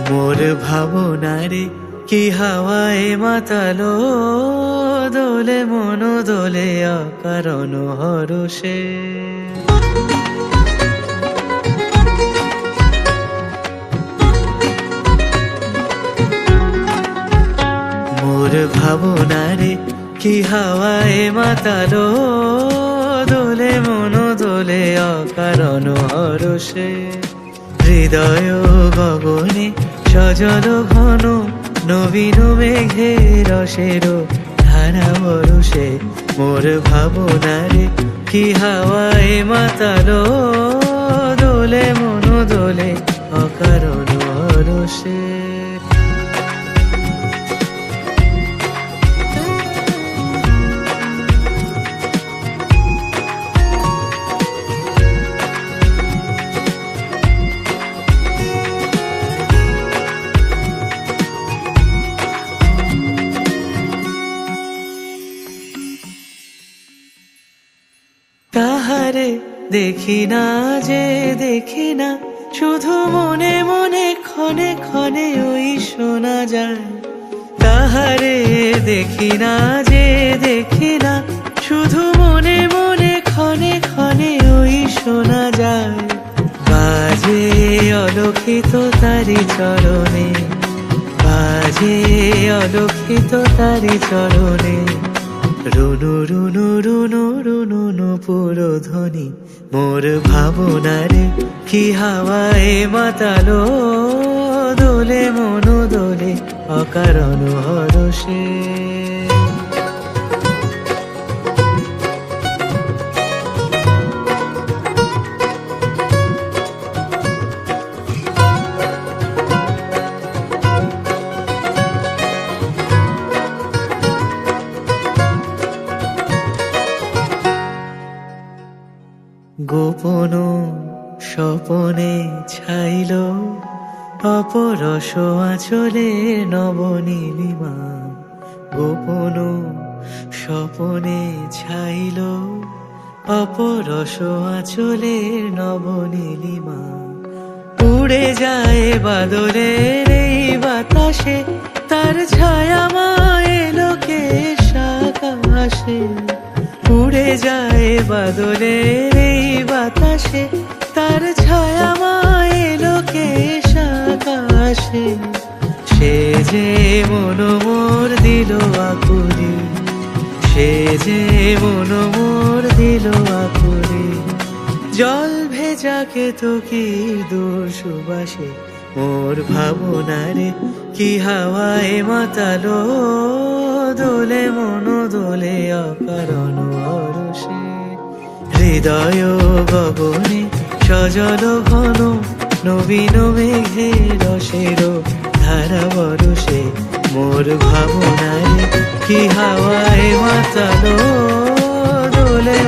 মোর ভাবনারে কি হাওয়ায় মাতালো, দোলে মন দোলে অকারণ হরষে। মোর ভাবনারে কি হাওয়ায় মাতালো, দোলে মন দোলে অকারণ হরষে। হৃদয় গগনে সজল ঘন নবীন মেঘের রসের ধারা বরষে। মোর ভাবনারে কি হাওয়ায় মাতালো, দোলে মন দোলে অকারণ হরষে। তাহারে দেখি না যে দেখি না, শুধু মনে মনে ক্ষণে ক্ষণে ওই শোনা যায়। তাহারে দেখি না যে দেখি না, শুধু মনে মনে ক্ষণে ক্ষণে ওই শোনা যায়। বাজে অলক্ষিত তারি চরণে, বাজে অলক্ষিত তারি চরণে। রুনু রুনু রুনু রুনু নূপুর ধ্বনি। মোর ভাবনারে কি হাওয়ায় মাতালো, দোলে মন দোলে অকারণ হরষে। গোপন স্বপনে ছাইল অপরস আঁচলে নবনীলিমা। গোপন স্বপনে ছাইল অপরস আঁচলে নবনীলিমা। উড়ে যায় বাদলের এই বাতাসে, তার ছায়া মায়ে লোকেশ আকাশে। উড়ে যায় বাদলের এই বাতাসে, তার ছায়া মায়ে লোকেশ আকাশে। সে যে মন মোর দিল আকুলি, সে যে মন মোর দিল আকুলি। জল ভেজাকে তো কি দূর সুবাসে। মোর ভাবনারে কি হাওয়ায় মাতালো, দোলে মন দোলে অকারণ হরষে। হৃদয় গগনে সজল ঘন নবীন মেঘের রসের ধারা বরষে। মোর ভাবনারে কি হাওয়ায় মাতালো, দোলে